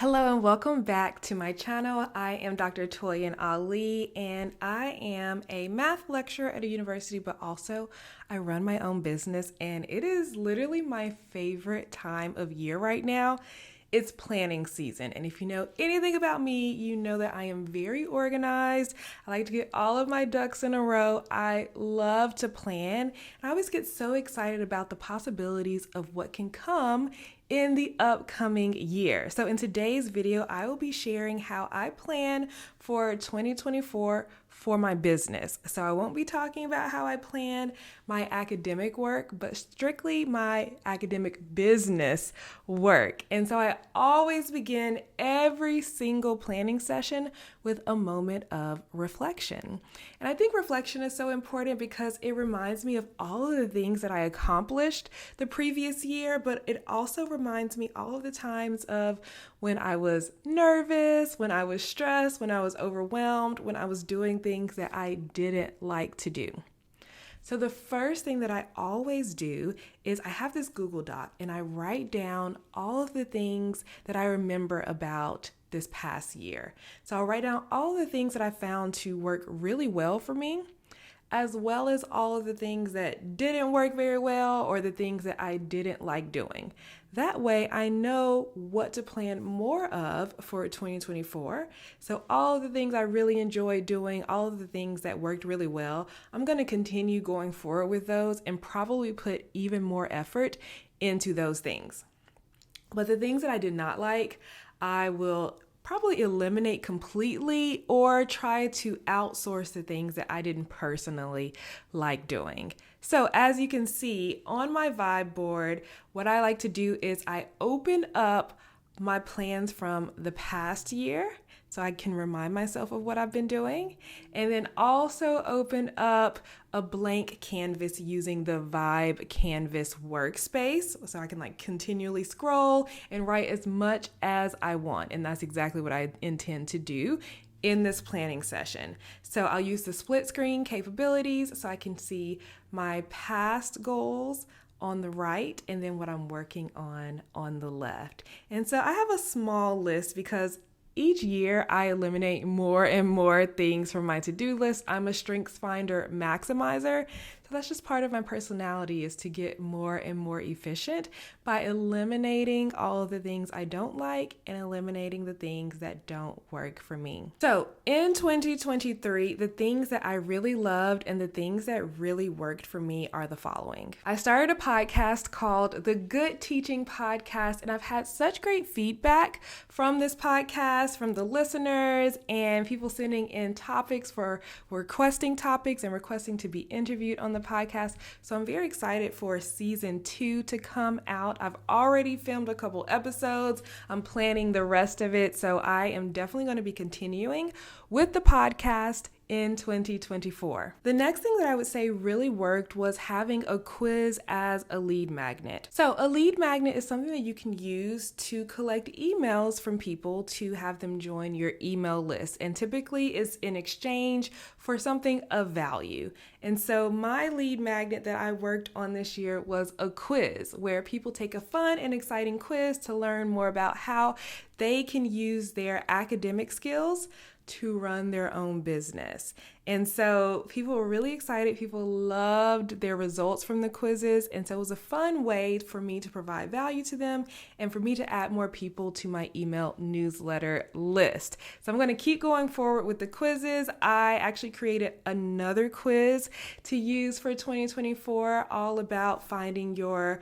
Hello and welcome back to my channel. I am Dr. Toyin Alli and I am a math lecturer at a university, but also I run my own business and it is literally my favorite time of year right now. It's planning season. And if you know anything about me, you know that I am very organized. I like to get all of my ducks in a row. I love to plan. And I always get so excited about the possibilities of what can come in the upcoming year. So in today's video, I will be sharing how I plan for 2024 for my business. So I won't be talking about how I plan my academic work, but strictly my academic business work. And so I always begin every single planning session with a moment of reflection. And I think reflection is so important because it reminds me of all of the things that I accomplished the previous year, but it also reminds me all of the times of when I was nervous, when I was stressed, when I was overwhelmed, when I was doing things that I didn't like to do. So the first thing that I always do is I have this Google Doc and I write down all of the things that I remember about this past year. So I'll write down all of the things that I found to work really well for me, as well as all of the things that didn't work very well or the things that I didn't like doing. That way I know what to plan more of for 2024. So all of the things I really enjoyed doing, all of the things that worked really well, I'm going to continue going forward with those and probably put even more effort into those things. But the things that I did not like, I will probably eliminate completely or try to outsource the things that I didn't personally like doing. So as you can see on my vibe board, what I like to do is I open up my plans from the past year so I can remind myself of what I've been doing, and then also open up a blank canvas using the Vibe Canvas workspace so I can continually scroll and write as much as I want. And that's exactly what I intend to do in this planning session. So I'll use the split screen capabilities so I can see my past goals on the right and then what I'm working on the left. And so I have a small list because each year I eliminate more and more things from my to-do list. I'm a strengths finder maximizer. So that's just part of my personality, is to get more and more efficient by eliminating all of the things I don't like and eliminating the things that don't work for me. So in 2023, the things that I really loved and the things that really worked for me are the following. I started a podcast called The Good Teaching Podcast, and I've had such great feedback from this podcast, from the listeners and people sending in topics for requesting topics and requesting to be interviewed on the podcast. So I'm very excited for season 2 to come out. I've already filmed a couple episodes. I'm planning the rest of it. So I am definitely going to be continuing with the podcast in 2024. The next thing that I would say really worked was having a quiz as a lead magnet. So a lead magnet is something that you can use to collect emails from people to have them join your email list. And typically it's in exchange for something of value. And so my lead magnet that I worked on this year was a quiz where people take a fun and exciting quiz to learn more about how they can use their academic skills to run their own business. And so people were really excited. People loved their results from the quizzes. And so it was a fun way for me to provide value to them and for me to add more people to my email newsletter list. So I'm going to keep going forward with the quizzes. I actually created another quiz to use for 2024, all about finding your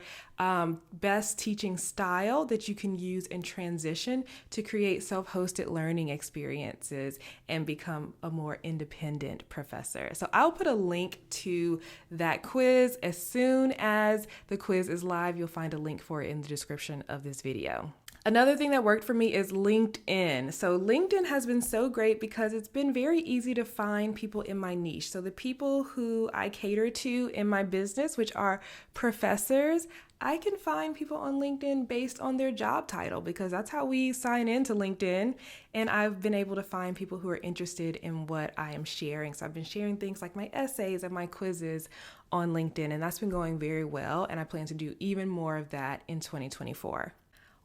best teaching style that you can use and transition to create self-hosted learning experiences and become a more independent professor. So I'll put a link to that quiz as soon as the quiz is live. You'll find a link for it in the description of this video. Another thing that worked for me is LinkedIn. So LinkedIn has been so great because it's been very easy to find people in my niche. So the people who I cater to in my business, which are professors, I can find people on LinkedIn based on their job title because that's how we sign into LinkedIn. And I've been able to find people who are interested in what I am sharing. So I've been sharing things like my essays and my quizzes on LinkedIn, and that's been going very well. And I plan to do even more of that in 2024.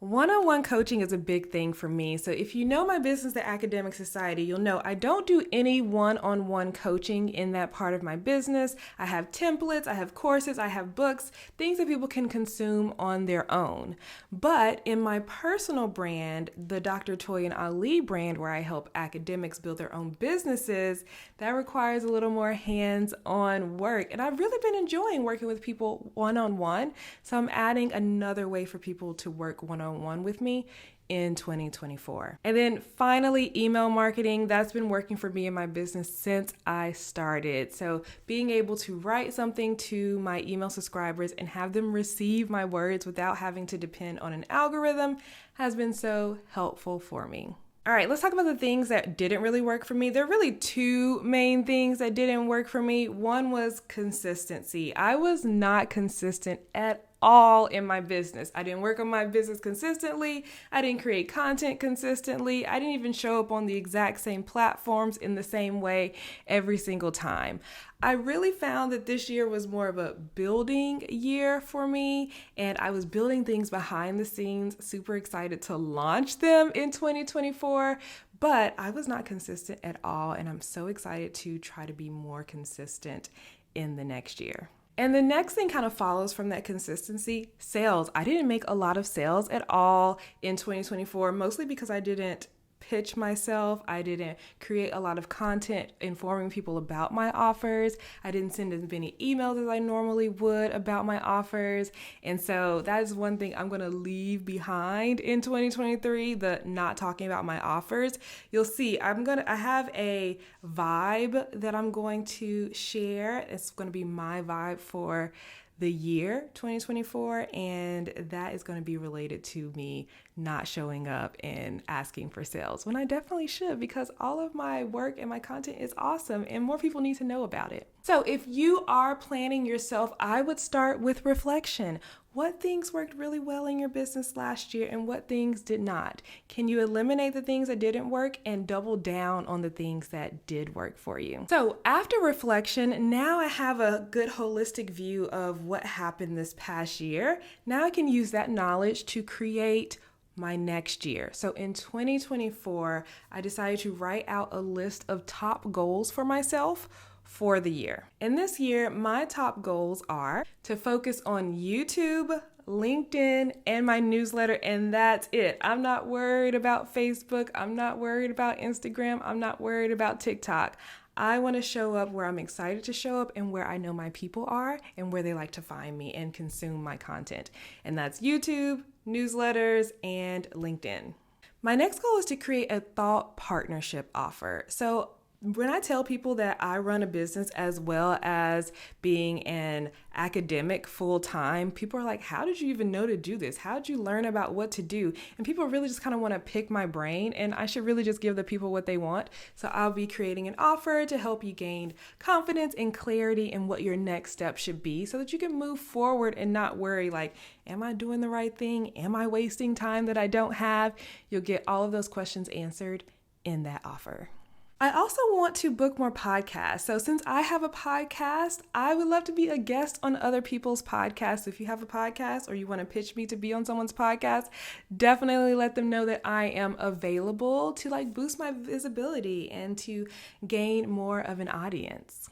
One-on-one coaching is a big thing for me. So if you know my business, the Academic Society, you'll know I don't do any one-on-one coaching in that part of my business. I have templates, I have courses, I have books, things that people can consume on their own. But in my personal brand, the Dr. Toyin Alli brand, where I help academics build their own businesses, that requires a little more hands-on work. And I've really been enjoying working with people one-on-one. So I'm adding another way for people to work one-on-one with me in 2024. And then finally, email marketing. That's been working for me in my business since I started. So being able to write something to my email subscribers and have them receive my words without having to depend on an algorithm has been so helpful for me. All right, let's talk about the things that didn't really work for me. There are really two main things that didn't work for me. One was consistency. I was not consistent at all in my business. I didn't work on my business consistently. I didn't create content consistently. I didn't even show up on the exact same platforms in the same way every single time. I really found that this year was more of a building year for me, and I was building things behind the scenes, super excited to launch them in 2024, but I was not consistent at all, and I'm so excited to try to be more consistent in the next year. And the next thing kind of follows from that consistency, sales. I didn't make a lot of sales at all in 2024, mostly because I didn't pitch myself. I didn't create a lot of content informing people about my offers. I didn't send as many emails as I normally would about my offers. And so that is one thing I'm going to leave behind in 2023, the not talking about my offers. You'll see I have a vibe that I'm going to share. It's going to be my vibe for the year 2024, and that is going to be related to me not showing up and asking for sales when I definitely should, because all of my work and my content is awesome and more people need to know about it. So if you are planning yourself, I would start with reflection. What things worked really well in your business last year and what things did not? Can you eliminate the things that didn't work and double down on the things that did work for you? So after reflection, now I have a good holistic view of what happened this past year. Now I can use that knowledge to create my next year. So in 2024, I decided to write out a list of top goals for myself for the year. And this year, my top goals are to focus on YouTube, LinkedIn, and my newsletter, and that's it. I'm not worried about Facebook. I'm not worried about Instagram. I'm not worried about TikTok. I want to show up where I'm excited to show up and where I know my people are and where they like to find me and consume my content. And that's YouTube, newsletters, and LinkedIn. My next goal is to create a thought partnership offer. So when I tell people that I run a business as well as being an academic full time, people are like, how did you even know to do this? How did you learn about what to do? And people really just kind of want to pick my brain, and I should really just give the people what they want. So I'll be creating an offer to help you gain confidence and clarity in what your next step should be so that you can move forward and not worry like, am I doing the right thing? Am I wasting time that I don't have? You'll get all of those questions answered in that offer. I also want to book more podcasts. So since I have a podcast, I would love to be a guest on other people's podcasts. If you have a podcast or you want to pitch me to be on someone's podcast, definitely let them know that I am available to boost my visibility and to gain more of an audience.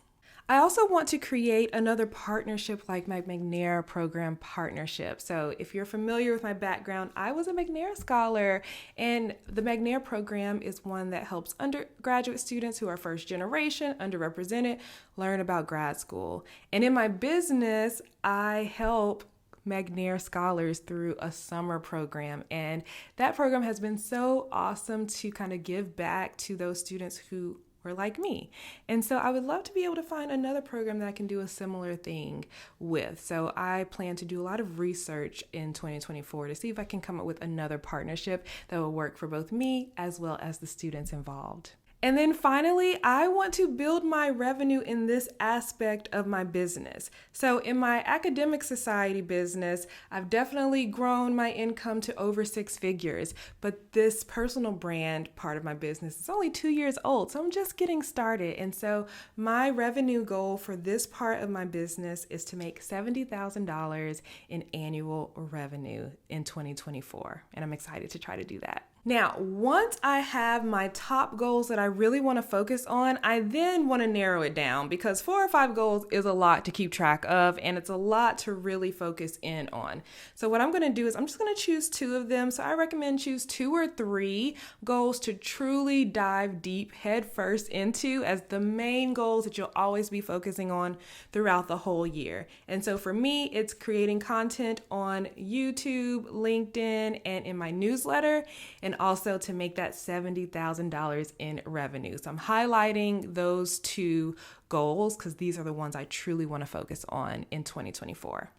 I also want to create another partnership like my McNair program partnership. So if you're familiar with my background, I was a McNair scholar, and the McNair program is one that helps undergraduate students who are first generation, underrepresented, learn about grad school. And in my business, I help McNair scholars through a summer program. And that program has been so awesome to kind of give back to those students who were like me. And so I would love to be able to find another program that I can do a similar thing with. So I plan to do a lot of research in 2024 to see if I can come up with another partnership that will work for both me as well as the students involved. And then finally, I want to build my revenue in this aspect of my business. So in my academic society business, I've definitely grown my income to over 6 figures. But this personal brand part of my business is only 2 years old. So I'm just getting started. And so my revenue goal for this part of my business is to make $70,000 in annual revenue in 2024. And I'm excited to try to do that. Now, once I have my top goals that I really want to focus on, I then want to narrow it down because 4 or 5 goals is a lot to keep track of and it's a lot to really focus in on. So what I'm going to do is I'm just going to choose 2 of them. So I recommend choose 2 or 3 goals to truly dive deep head first into as the main goals that you'll always be focusing on throughout the whole year. And so for me, it's creating content on YouTube, LinkedIn, and in my newsletter, and also to make that $70,000 in revenue. So I'm highlighting those 2 goals because these are the ones I truly want to focus on in 2024.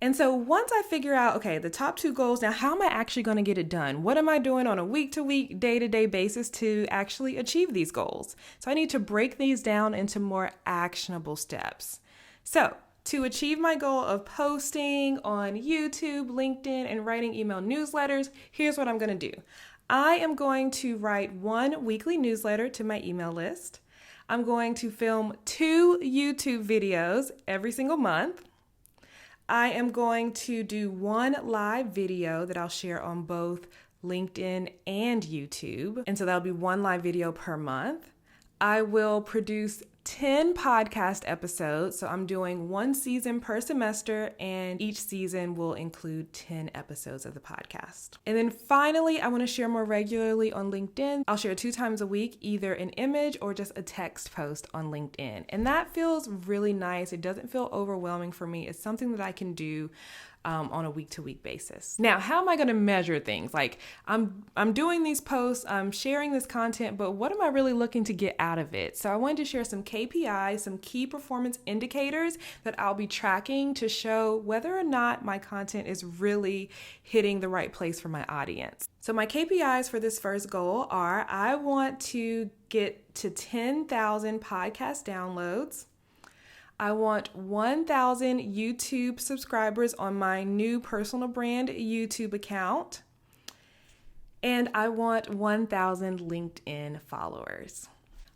And so once I figure out, okay, the top 2 goals, now how am I actually going to get it done? What am I doing on a week-to-week, day-to-day basis to actually achieve these goals? So I need to break these down into more actionable steps. So to achieve my goal of posting on YouTube, LinkedIn, and writing email newsletters, here's what I'm going to do. I am going to write 1 weekly newsletter to my email list. I'm going to film 2 YouTube videos every single month. I am going to do 1 live video that I'll share on both LinkedIn and YouTube. And so that'll be 1 live video per month. I will produce 10 podcast episodes. So I'm doing 1 season per semester, and each season will include 10 episodes of the podcast. And then finally, I want to share more regularly on LinkedIn. I'll share 2 times a week, either an image or just a text post on LinkedIn. And that feels really nice. It doesn't feel overwhelming for me. It's something that I can do on a week-to-week basis. Now, how am I going to measure things? Like I'm doing these posts, I'm sharing this content, but what am I really looking to get out of it? So I wanted to share some KPIs, some key performance indicators that I'll be tracking to show whether or not my content is really hitting the right place for my audience. So my KPIs for this first goal are I want to get to 10,000 podcast downloads. I want 1,000 YouTube subscribers on my new personal brand YouTube account. And I want 1,000 LinkedIn followers.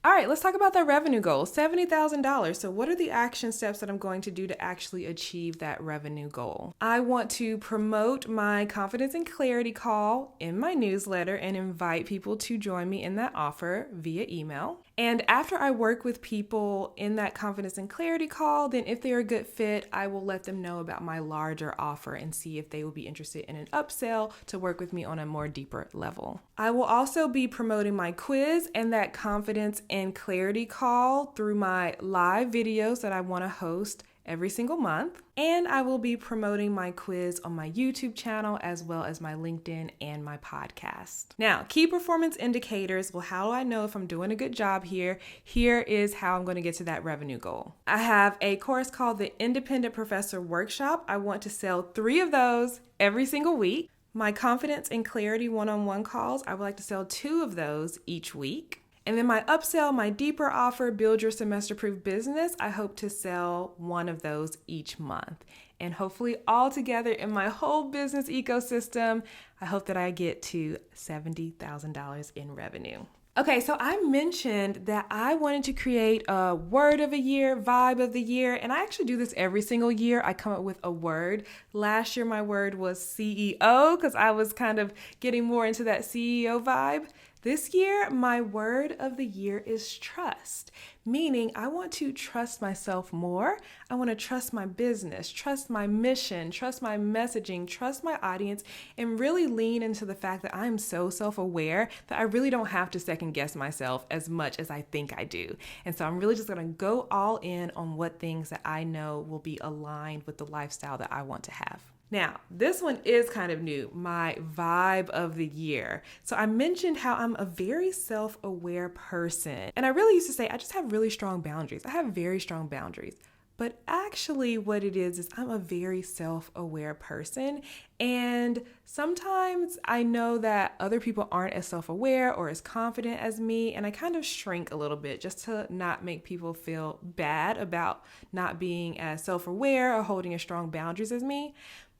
All right, let's talk about that revenue goal, $70,000. So what are the action steps that I'm going to do to actually achieve that revenue goal? I want to promote my confidence and clarity call in my newsletter and invite people to join me in that offer via email. And after I work with people in that confidence and clarity call, then if they're a good fit, I will let them know about my larger offer and see if they will be interested in an upsell to work with me on a more deeper level. I will also be promoting my quiz and that confidence and clarity call through my live videos that I want to host every single month. And I will be promoting my quiz on my YouTube channel as well as my LinkedIn and my podcast. Now, key performance indicators. Well, how do I know if I'm doing a good job here? Here is how I'm going to get to that revenue goal. I have a course called the Independent Professor Workshop. I want to sell 3 of those every single week. My confidence and clarity one-on-one calls, I would like to sell 2 of those each week. And then my upsell, my deeper offer, Build Your Semester Proof Business, I hope to sell 1 of those each month. And hopefully all together in my whole business ecosystem, I hope that I get to $70,000 in revenue. Okay, so I mentioned that I wanted to create a word of the year, vibe of the year, and I actually do this every single year. I come up with a word. Last year, my word was CEO because I was kind of getting more into that CEO vibe. This year, my word of the year is trust, meaning I want to trust myself more. I want to trust my business, trust my mission, trust my messaging, trust my audience, and really lean into the fact that I'm so self-aware that I really don't have to second guess myself as much as I think I do. And so I'm really just going to go all in on what things that I know will be aligned with the lifestyle that I want to have. Now, this one is kind of new, my vibe of the year. So I mentioned how I'm a very self-aware person. And I really used to say, I just have really strong boundaries. I have very strong boundaries. But actually what it is I'm a very self-aware person. And sometimes I know that other people aren't as self-aware or as confident as me. And I kind of shrink a little bit just to not make people feel bad about not being as self-aware or holding as strong boundaries as me.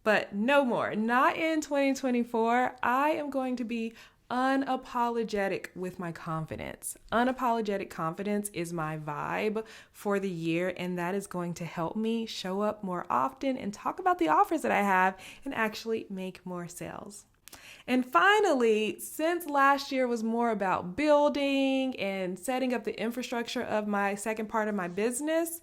But no more, not in 2024. I am going to be unapologetic with my confidence. Unapologetic confidence is my vibe for the year, and that is going to help me show up more often and talk about the offers that I have and actually make more sales. And finally, since last year was more about building and setting up the infrastructure of my second part of my business,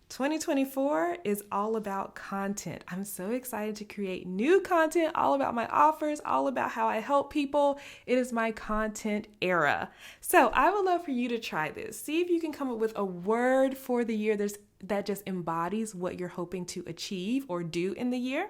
2024 is all about content. I'm so excited to create new content, all about my offers, all about how I help people. It is my content era. So I would love for you to try this. See if you can come up with a word for the year that just embodies what you're hoping to achieve or do in the year.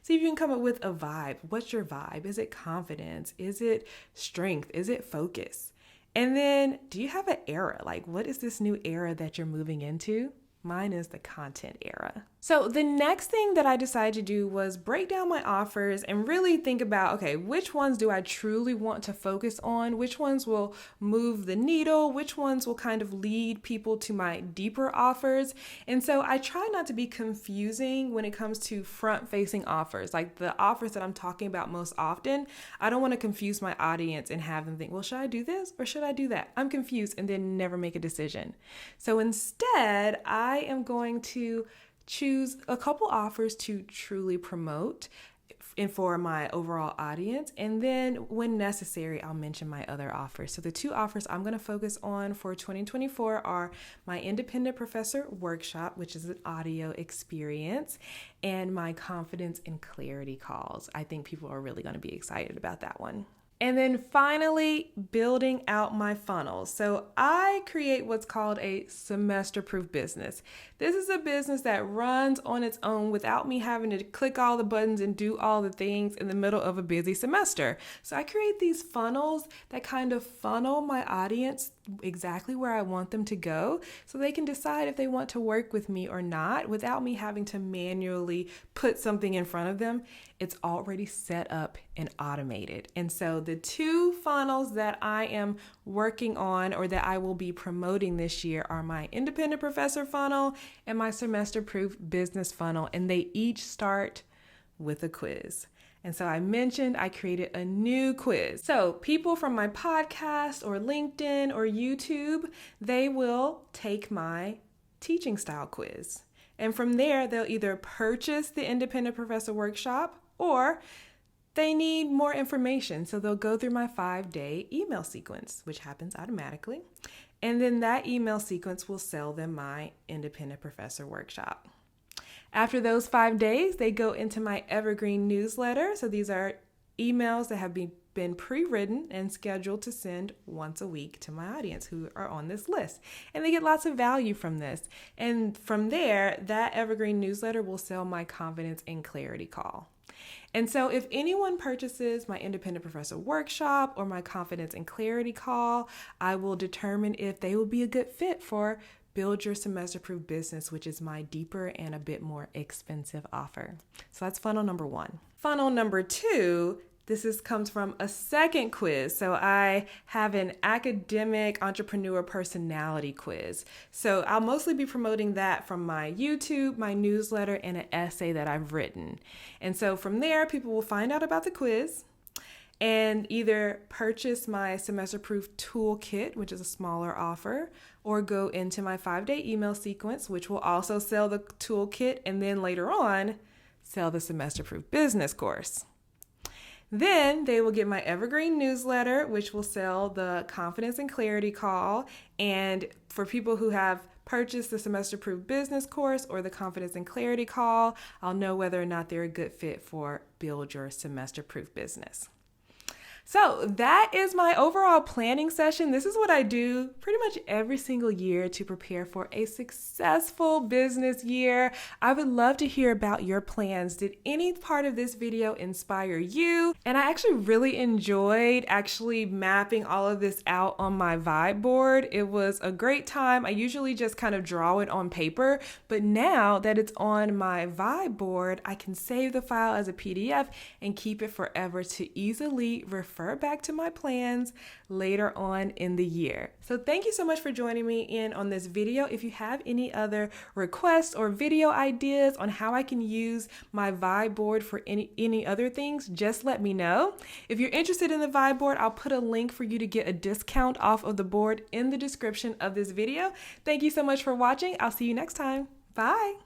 See if you can come up with a vibe. What's your vibe? Is it confidence? Is it strength? Is it focus? And then do you have an era? Like, what is this new era that you're moving into? Mine is the content era. So the next thing that I decided to do was break down my offers and really think about, okay, which ones do I truly want to focus on? Which ones will move the needle? Which ones will kind of lead people to my deeper offers? And so I try not to be confusing when it comes to front-facing offers, like the offers that I'm talking about most often. I don't want to confuse my audience and have them think, well, should I do this or should I do that? I'm confused and then never make a decision. So instead, I am going to choose a couple offers to truly promote and for my overall audience. And then when necessary, I'll mention my other offers. So the two offers I'm going to focus on for 2024 are my Independent Professor Workshop, which is an audio experience, and my Confidence and Clarity calls. I think people are really going to be excited about that one. And then finally, building out my funnels. So I create what's called a semester-proof business. This is a business that runs on its own without me having to click all the buttons and do all the things in the middle of a busy semester. So I create these funnels that kind of funnel my audience exactly where I want them to go so they can decide if they want to work with me or not without me having to manually put something in front of them. It's already set up and automated. And so the two funnels that I am working on or that I will be promoting this year are my Independent Professor funnel and my Semester-Proof Business funnel. And they each start with a quiz. And so I mentioned I created a new quiz. So people from my podcast or LinkedIn or YouTube, they will take my teaching style quiz. And from there, they'll either purchase the Independent Professor Workshop or they need more information. So they'll go through my 5-day email sequence, which happens automatically. And then that email sequence will sell them my Independent Professor Workshop. After those 5 days, they go into my evergreen newsletter. So these are emails that have been pre-written and scheduled to send once a week to my audience who are on this list. And they get lots of value from this. And from there, that evergreen newsletter will sell my Confidence and Clarity call. And so if anyone purchases my Independent Professor Workshop or my Confidence and Clarity call, I will determine if they will be a good fit for Build Your Semester-Proof Business, which is my deeper and a bit more expensive offer. So that's funnel number one. Funnel number two, comes from a second quiz. So I have an academic entrepreneur personality quiz. So I'll mostly be promoting that from my YouTube, my newsletter, and an essay that I've written. And so from there, people will find out about the quiz and either purchase my semester-proof toolkit, which is a smaller offer, or go into my 5-day email sequence, which will also sell the toolkit, and then later on, sell the semester-proof business course. Then they will get my evergreen newsletter, which will sell the Confidence and Clarity call. And for people who have purchased the semester-proof business course or the Confidence and Clarity call, I'll know whether or not they're a good fit for Build Your Semester-Proof Business. So that is my overall planning session. This is what I do pretty much every single year to prepare for a successful business year. I would love to hear about your plans. Did any part of this video inspire you? And I actually really enjoyed mapping all of this out on my vibe board. It was a great time. I usually just kind of draw it on paper, but now that it's on my vibe board, I can save the file as a PDF and keep it forever to easily refer back to my plans later on in the year. So thank you so much for joining me in on this video. If you have any other requests or video ideas on how I can use my vibe board for any other things, just let me know. If you're interested in the vibe board, I'll put a link for you to get a discount off of the board in the description of this video. Thank you so much for watching. I'll see you next time. Bye.